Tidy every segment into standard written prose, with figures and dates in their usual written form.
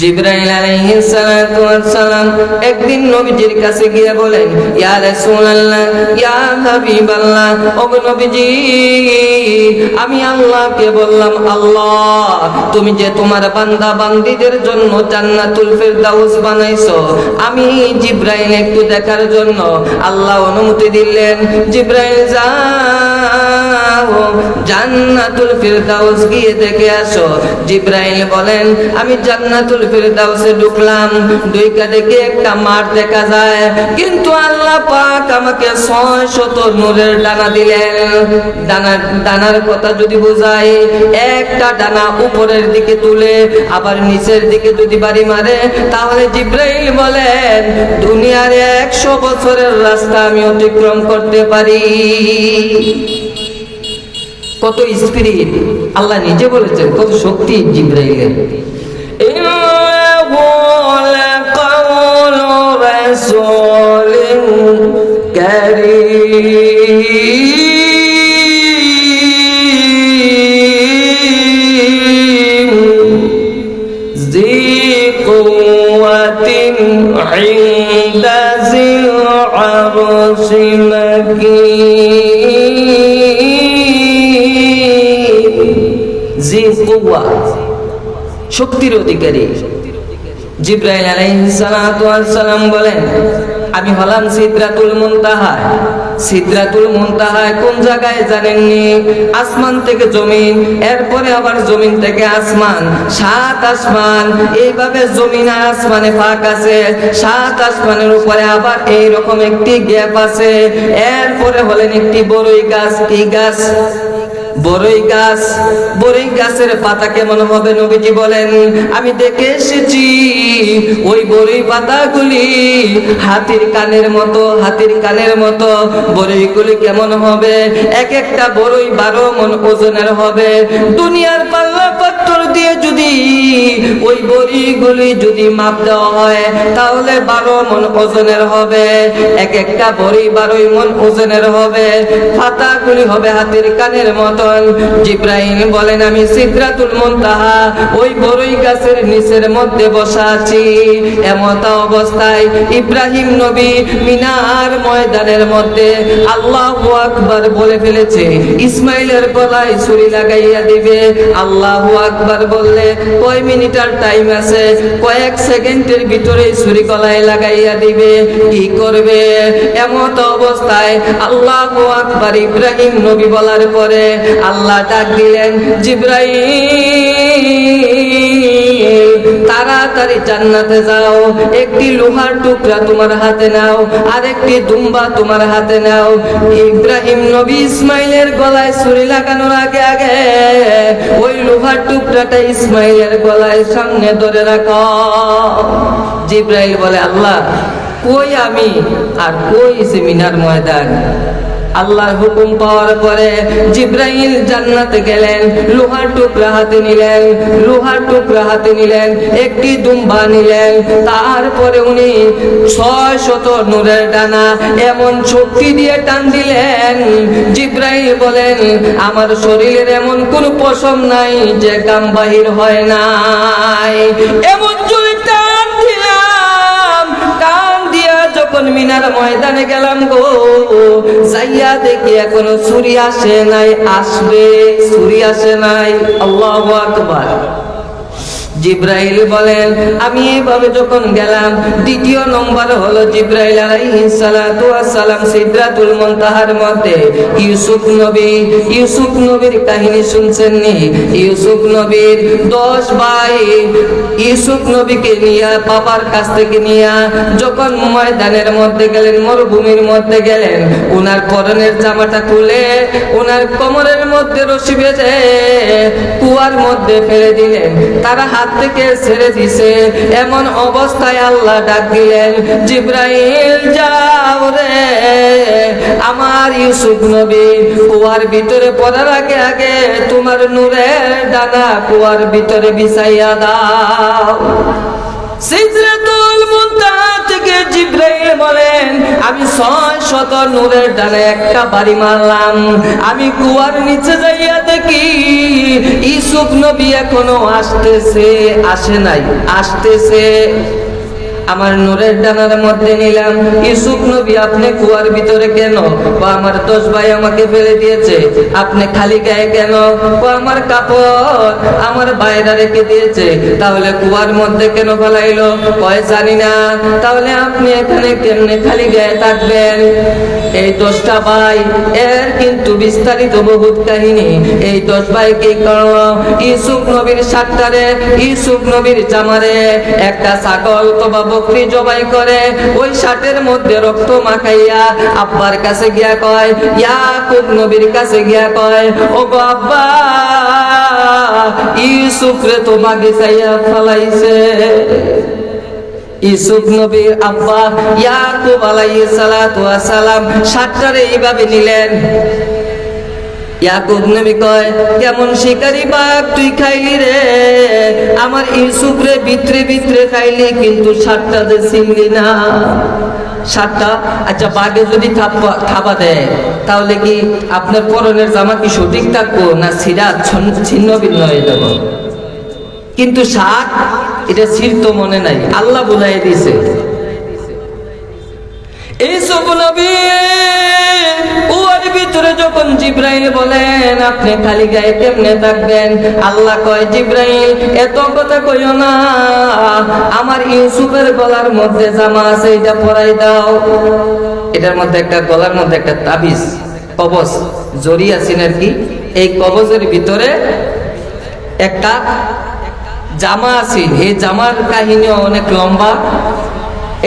জিবরাইল আলাইহিস সালাতু ওয়াস সালাম একদিন নবীজির কাছে গিয়ে বলেন, ইয়া রাসূলুল্লাহ, ইয়া হাবিবাল্লাহ, ও নবীজি, আমি আল্লাহকে বললাম, আল্লাহ তুমি যে তোমার বান্দা বান্দীদের জন্য জান্নাতুল ফিরদাউস বানাইছো, আমি জিবরাইল একটু দেখার জন্য আল্লাহ অনুমতি দিলেন। জিবরাইল যাও জান্নাতুল ফিরদাউস গিয়ে দেখে আসো। জিবরাইল বলেন, আমি জান্নাতুল ফিরদাউসে ঢুকলাম, দুইটা দেখে একটা মাঠ দেখা যায়, কিন্তু আল্লাহ পাক আমাকে 600 নূরের ডানা দিলেন। ডানার কথা যদি বোঝাই, একটা ডানা উপরের দিকে তুলে আবার নিচের দিকে যদি বাড়ি মারে, তাহলে জিবরাইল বলেন দুনিয়ার 100 বছরের রাস্তা আমি অতিক্রম করতে পারি। কত স্পিরিট! আল্লাহ নিজে বলেছেন কত শক্তি জিবরাইলের। শক্তির অধিকারী জিবরাইল আলাইহিস সালাতু ওয়াস সালাম বলেন, আমি হলাম সিদরাতুল মুনতাহা। সিদরাতুল মুনতাহা কোন জায়গায় জানেননি? আসমান থেকে জমিন, এরপরে আবার জমিন থেকে আসমান, 7 আসমান। এইভাবে জমিন আর আসমানে ফাঁক আছে, 7 আসমানের উপরে আবার এইরকম একটি গ্যাপ আছে। এরপরে হলেন একটি বড়ই গাছ। কি গাছ? বড়ই গাছ। বড়ই গাছের পাতা কেমন হবে নবীজি বলেন, আমি দেখে এসেছি ওই বড়ই পাতাগুলি হাতির কানের মতো। হাতির কানের মতো বড়ইগুলি কেমন হবে? এক একটা বড়ই 12 মণ ওজনের হবে। দুনিয়ার পাল্লা পাথর দিয়ে যদি ওই বড়িগুলি যদি মাপ দেওয়া হয়, তাহলে 12 মণ ওজনের হবে। এক একটা বড়ি 12 মণ ওজনের হবে। পাতাগুলি হবে হাতির কানের মতো। জিবরাইল বলেন, আমি সিদরাতুল মুনতাহা ওই বড়ই গাছের নিচের মধ্যে বসা আছি। এমত অবস্থায় ইব্রাহিম নবী মিনার ময়দানের মধ্যে আল্লাহু আকবার বলে ফেলেছে। ইসমাইলের গলায় ছুরি লাগাইয়া দিবে। আল্লাহু আকবার বললে কয় মিনিটের টাইম আছে? কয়েক সেকেন্ডের ভিতরে ছুরি গলায় লাগাইয়া দিবে। কি করবে? এমত অবস্থায় আল্লাহু আকবার ইব্রাহিম নবী বলার পরে আল্লাহ ডাক দিলেন, জিবরাইল তাড়াতাড়ি জান্নাতে যাও, একটি লোহার টুকরা তোমার হাতে নাও, আর একটি দুম্বা তোমার হাতে নাও। ইব্রাহিম নবী ইসমাইলের গলায় ছুরি লাগানোর আগে আগে ওই লোহার টুকরাটা ইসমাইলের গলায় সামনে ধরে রাখো। জিবরাইল বলে, আল্লাহ কই আমি আর কই সে মিনার ময়দান? আল্লাহর হুকুম পাওয়ার পরে জিবরাইল জান্নাতে গেলেন, লোহার টুকরা হাতে নিলেন। লোহার টুকরা হাতে নিলেন, একটি দুম্বা নিলেন। তারপরে উনি 600 নূরের ডানা এমন শক্তি দিয়ে টান দিলেন। জিবরাইল বলেন, আমার শরীরের এমন কোন পশম নাই যে গাম বাহির হয় নাই। এমন জোরে টান দিলাম, টান দিয়া যখন মিনার ময়দানে গেলাম গো, যাইয়া দেখি এখনো ছুরি আসে নাই। আসবে, ছুরি আসে নাই। আল্লাহু আকবার। জিবরাইল বলেন, আমি এইভাবে যখন গেলাম, দ্বিতীয় নম্বর হলো জিবরাইল আলাইহিস সালাতু ওয়াস সালাম সিদরাতুল মুনতাহার মধ্যে ইউসুফ নবীর কাহিনী শুনছেন নি? ইউসুফ নবীর 10 ভাই ইউসুফ নবীকে নিয়ে বাবার কাছ থেকে নিয়ে যখন ময়দানের মধ্যে গেলেন, মরুভূমির মধ্যে গেলেন, ওনার পরনের জামাটা খুলে ওনার কোমরের মধ্যে রশি বেঁধে কুয়ার মধ্যে ফেলে দিলেন। তারা হাত থেকে ছেড়ে দিছে। এমন অবস্থায় আল্লাহ ডাক দিলেন, জিবরাইল যাও রে, আমার ইউসুফ নবী কুয়ার ভিতরে পড়ার আগে আগে তোমার নূরের ডানা কুয়ার ভিতরে বিছাইয়া দাও। সিদরাতুল মুনতাহা থেকে জিবরাইল বলেন, আমি 600 নূরের ডালে একটা বাড়ি মারলাম। আমি কুয়ার নিচে যাইয়া দেখি ইউসুফ নবী এখনো আসে নাই, আসতেছে। আমার নূরের ডানার মধ্যে নিলাম, ইউসুফ নবী আপনি কুয়ার ভিতরে কেন? ও আমার 10 ভাই আমাকে ফেলে দিয়েছে। আপনি খালি গায়ে কেন? ও আমার কাপড় আমার বাইরে রেখে দিয়েছে। তাহলে কুয়ার মধ্যে কেন ফেলাইলো? কয় জানি না। তাহলে আপনি এখানে কেমনে খালি গায়ে থাকবেন? এই 10টা ভাই, এর কিন্তু বিস্তারিত বহুত কাহিনী। এই 10 ভাই কি করলো? ইউসুফ নবীর সাতটারে, ইউসুফ নবীর জামারে একটা ছাগল অথবা বকরি জবাই করে ওই শাটের মধ্যে রক্ত মাখাইয়া আব্বার কাছে গিয়া কয়, ইয়াকুব নবীর কাছে গিয়া কয়, ও গো আব্বা, ইউসুফ রে তো বাগিচাইয়া ফলাইছে। ইউসুফ নবীর আব্বা ইয়াকুব আলাইহিস সালাতু ওয়াস সালাম শাটটারে এইভাবে নিলেন। ইয়াকুব নবী কয়, কেমন শিকারি বাঘ তুই খাইলি রে? আমার ইউসুফ রে ভিতরে ভিতরে খাইলি, কিন্তু সাতটা যে চিনলি না। সাতটা, আচ্ছা বাঘে যদি থাবা দেয় তাহলে কি আপনার পরনের জামা কি সঠিক থাকবো না ছিঁড়া ছিন্ন ভিন্ন হয়ে যাব? কিন্তু সাত এটা ছিঁড়ত মনে নাই, আল্লাহ বুঝাই দিছে। ইউসুফ নবী ওর ভিতরে যখন জিব্রাইল বলেন আপনি খালি গায়ে কেমনে থাকবেন, আল্লাহ কয়, জিব্রাইল এত কথা কইও না, আমার ইউসুফের গলার মধ্যে জামা আছে, এটা পরাই দাও। এটার মধ্যে একটা গলার মধ্যে একটা তাবিজ কবজ জড়ি আছে আর কি। এই কবজের ভিতরে একটা জামা আছে। এই জামার কাহিনীও অনেক লম্বা।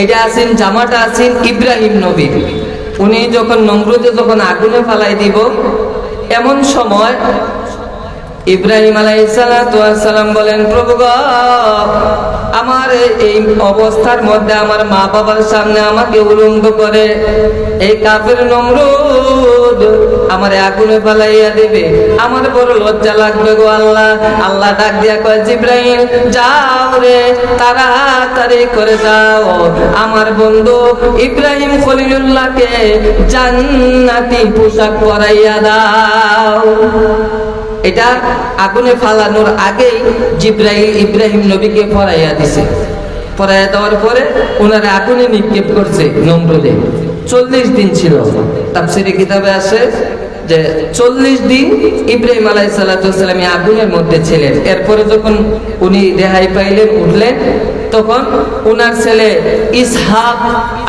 এটা আছেন, জামাটা আছেন ইব্রাহিম নবীর। উনি যখন নমরুদে যখন আগুনে ফালাই দিব, এমন সময় ইব্রাহিম আলাইহিস সালাতু ওয়াস সালাম বলেন, প্রভু গো, আমার এই অবস্থার মধ্যে আমার মা বাবার সামনে আমাকে উলঙ্গ করে এই কাফের নমরুদ আমারে আগুনে ফালাইয়া দেবে, আমার বড় লজ্জা লাগবে গো আল্লাহ। আল্লাহ ডাক দিয়া কয়, জিব্রাইল যাও রে, তাড়াতাড়ি করে যাও, আমার বন্ধু ইব্রাহিম খলিলুল্লাহকে জান্নাতি পোশাক পরাইয়া দাও। এটা আগুনে ফালানোর আগেই জিব্রাইল ইব্রাহিম নবীকে পরাইয়া দিছে। পরাইয়া দেওয়ার পরে ওনারা আগুনে নিক্ষেপ করছে নমরুদে। 40 দিন ছিল। তাফসীরে কিতাবে আছে যে 40 দিন ইব্রাহিম আলাইহিস সালাতু ওয়াস সালাম আগুনের মধ্যে ছিলেন। এরপরে যখন উনি রেহাই পাইলেন, উঠলেন, তখন ওনার ছেলে ইসহাক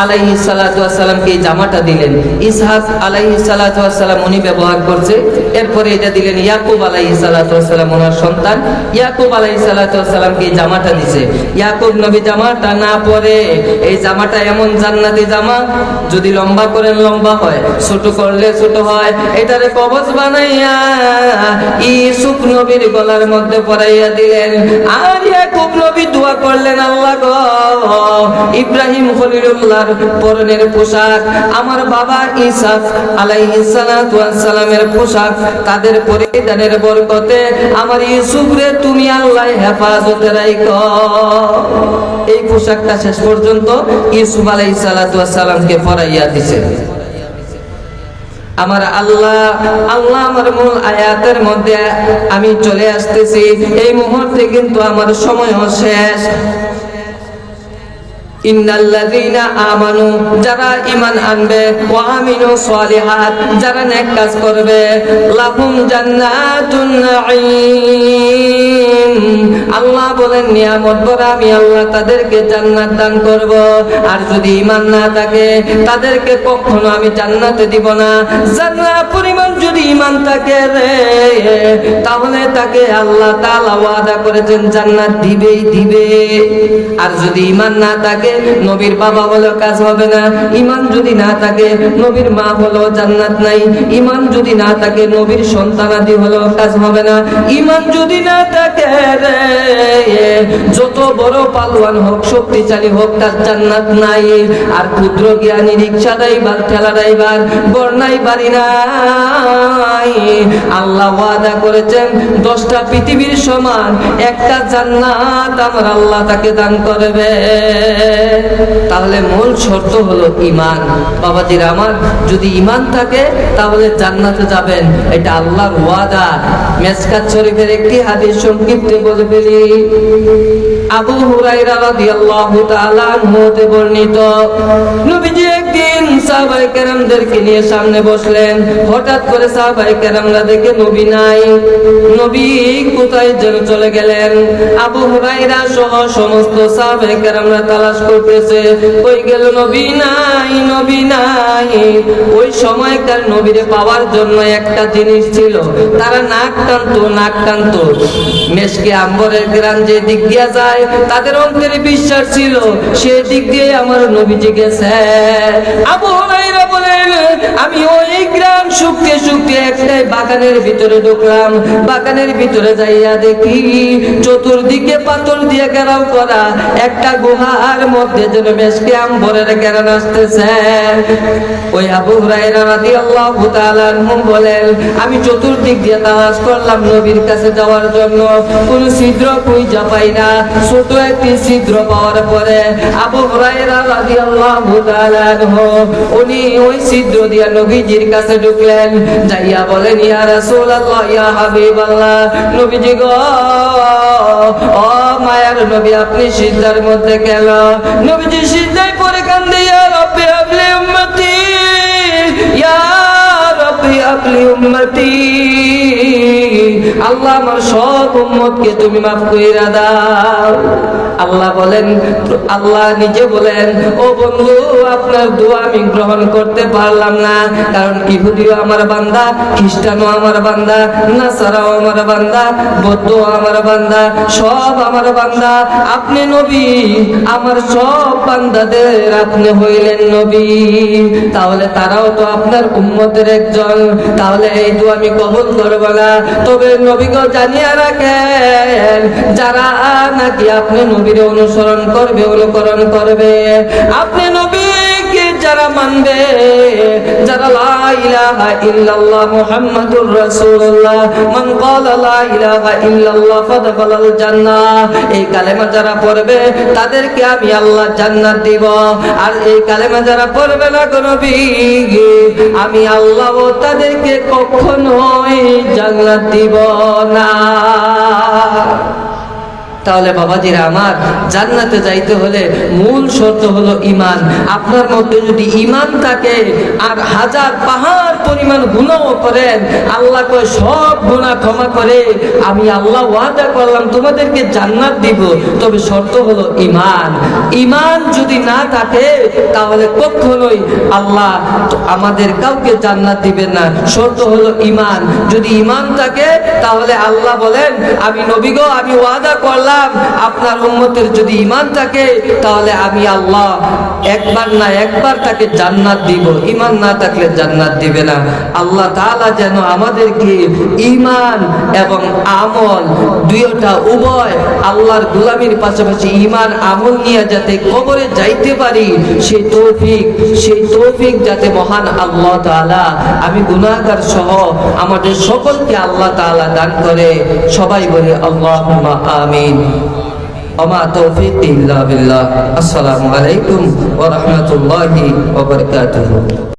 আলাইহিস সালাতু ওয়াস সালামকে এই জামাটা দিলেন। ইসহাক আলাইহিস সালাতু ওয়াস সালাম উনি ব্যবহার করছে। এরপরে এটা দিলেন ইয়াকুব আলাইহিস সালাতু ওয়াস সালাম, ওনার সন্তান ইয়াকুব আলাইহিস সালাতু ওয়াস সালামকে এই জামাটা দিছে। ইয়াকুব নবী জামাটা না পরে, এই জামাটা এমন জান্নাতি জামা, যদি লম্বা করেন লম্বা হয়, ছোট করলে ছোট হয়। এটারে কবজ বানাইয়া ইউসুফ নবীর গলার মধ্যে পরাইয়া দিলেন। আর ইয়াকুব নবী দোয়া করলেন, আল্লাহ গো, ইব্রাহিম খলিলুল্লাহর পরনের পোশাক, আমার বাবা ইসহাক আলাইহিস সালাতু ওয়াস সালামের পোশাক, তাদের পরিধানের বরকতে আমার ইউসুফ রে তুমি আল্লাহ হেফাজতে রাখো। এই পোশাকটা শেষ পর্যন্ত ইউসুফ আলাইহিস সালাতু ওয়াস সালামকে পরাইয়া দিয়েছে। আমার আল্লাহ আমার মূল আয়াতের মধ্যে আমি চলে আসতেছি। এই মুহূর্তে কিন্তু আমার সময়ও শেষ। ইন্নাল্লাযীনা আমানু, যারা ঈমান আনবে, ওয়া আমিলু সলিহাত, যারা নেক কাজ করবে, লাহুম জান্নাতুন নাঈম, আল্লাহ বলেন নিয়ামত ভরা আমি আল্লাহ তাদেরকে জান্নাত দান করব। আর যদি ঈমান না থাকে তাদেরকে কখনো আমি জান্নাতে দিব না। জান্নাত পরিমাণ যদি ঈমান থাকে রে, তাহলে তাকে আল্লাহ তাআলা ওয়াদা করেছেন জান্নাত দিবেই দিবে। আর যদি ঈমান না থাকে, নবীর বাবা হলো কাজ হবে না। ঈমান যদি না থাকে, নবীর মা হলো জান্নাত নাই। ঈমান যদি না থাকে, নবীর সন্তানাদি হলো কাজ হবে না। ঈমান যদি না থাকে রে, যত বড় পালওয়ান হোক, শক্তিশালী হোক, তার জান্নাত নাই। আর ক্ষুদ্র জ্ঞানী, রিকশা ড্রাইভার, ঠেলা ড্রাইভার, বর্ণাই বাড়ি নাই, আল্লাহ ওয়াদা করেছেন 10টা পৃথিবীর সমান একটা জান্নাত আমার আল্লাহ তাকে দান করবে। তাহলে মূল শর্ত হলো ঈমান। বাবাজির আমার, যদি ঈমান থাকে তাহলে জান্নাতে যাবেন, এটা আল্লাহর ওয়াদা। মিশকাত শরীফের একটি হাদিস সংক্ষিপ্তে বলে ফেলি। আবু হুরায়রা রাদিয়াল্লাহু তাআলা আনহু হতে বর্ণিত, নবীজি একদিন সাহাবায়ে কেরামদেরকে নিয়ে সামনে বসলেন। হঠাৎ করে সাহাবায়ে কেরামরা দেখে নবী নাই। নবী কোথায় যেন চলে গেলেন। আবু হুরায়রা সহ সমস্ত সাহাবায়ে কেরামরা তালাশ করতেছে, কই গেল, নবী নাই, নবী নাই। ওই সময়কার নবীরে পাওয়ার জন্য একটা জিনিস ছিল, তারা নাক টানতো। মেশকে আম্বরের গ্রাম যে দিক দিয়া যায়, তাদের অন্তরে বিশ্বাস ছিল সে দিক দিয়ে আমার নবীজি গেছে। আবু হুরায়রা বলেন, আমি ওই গ্রাম শুকতে শুকতে একটাই বাগানের ভিতরে ঢুকলাম। বাগানের ভিতরে যাইয়া দেখি চতুর্দিকে পাথর দিয়ে ঘেরাও করা একটা গুহার মধ্যে যেন মেশকে আম্বরের ঘেরান আসতেছে। ওই আবু হুরায়রা রাদিয়াল্লাহু তাআলা আনহু বলেন, আমি চতুর্দিক দিয়ে তালাশ করলাম নবীর কাছে যাওয়ার জন্য, কোন ছিদ্র খুঁজে পাই না। ছোট একটি ছিদ্র পাওয়ার পরে আবু হুরায়রা রাদিয়াল্লাহু তাআলা আনহু উনি ওই ছিদ্র দিয়া নবীজির কাছে ঢুকলেন। যাইয়া বলেন, ইয়া রাসূলুল্লাহ, ইয়া হাবিবাল্লাহ, নবীজি গো, ও মায়ার নবী, আপনি সিজদার মধ্যে কেন? নবীজি সিজদায় পড়ে কান্দে, ইয়া রাব্বি হাবলি উম্মতি, ইয়া রাব্বি হাবলি উম্মতি, আল্লাহ আমার সব উম্মতকে তুমি মাফ কইরা দাও। আল্লাহ বলেন, আল্লাহ নিজে বলেন, ও বন্ধু, আপনার দোয়া আমি গ্রহণ করতে পারলাম না, কারণ ইহুদিও আমার বান্দা, খ্রিস্টানও আমার বান্দা, নাসারাও আমার বান্দা, বৌদ্ধও আমার বান্দা, সব আমার বান্দা। আপনি নবী, আমার সব বান্দাদের আপনি হইলেন নবী, তাহলে তারাও তো আপনার উম্মতের একজন, তাহলে এই দোয়া আমি কবুল করব না। তবে নবীকে জানিয়ে রাখেন, যারা নাকি আপনি নবীর অনুসরণ করবে, অনুকরণ করবে, আপনি নবীকে যারা মানবে, যারা লা ইলাহা ইল্লাল্লাহ মুহাম্মাদুর রাসূলুল্লাহ, মান ক্বালা লা ইলাহা ইল্লাল্লাহ ফাদখালাল জান্নাহ, এই কালেমা যারা পড়বে তাদেরকে আমি আল্লাহ জান্নাত দিব। আর এই কালেমা যারা পড়বে না গো নবী, আমি আল্লাহ তাদেরকে কখনোই জান্নাত দিব না। তাহলে বাবাজিরা আমার, জান্নাতে যাইতে হলে মূল শর্ত হলো ঈমান। আপনার মধ্যে যদি ঈমান থাকে আর হাজার পাহাড় পরিমাণ গুনাহ করেন, আল্লাহ কয় সব গুনাহ ক্ষমা করে আমি আল্লাহ ওয়াদা করলাম তোমাদেরকে জান্নাত দিব। তবে শর্ত হলো ঈমান। ঈমান যদি না থাকে তাহলে কখনোই আল্লাহ আমাদের কাউকে জান্নাত দিবেন না। শর্ত হলো ঈমান। যদি ঈমান থাকে তাহলে আল্লাহ বলেন, আমি নবী গো, আমি ওয়াদা করলাম আপনার উম্মতের যদি ঈমান থাকে তাহলে আমি আল্লাহ একবার না একবার তাকে জান্নাত দিব। ঈমান না থাকলে জান্নাত দিবে না। আল্লাহ তাআলা যেন আমাদেরকে ঈমান এবং আমল দুইটা উভয় আল্লাহর গোলামির পাশাপাশি ঈমান আমল নিয়ে যাতে কবরে যাইতে পারি, সেই তৌফিক যাতে মহান আল্লাহ তাআলা, আমি গুনাহগার সহ আমাদের সকলকে আল্লাহ তাআলা দান করে। সবাই বলে আল্লাহুম্মা আমিন। ওমা তৌফিক ইল্লা বিল্লাহ। আসসালামু আলাইকুম ওয়া রাহমাতুল্লাহি ওয়া বারাকাতুহু।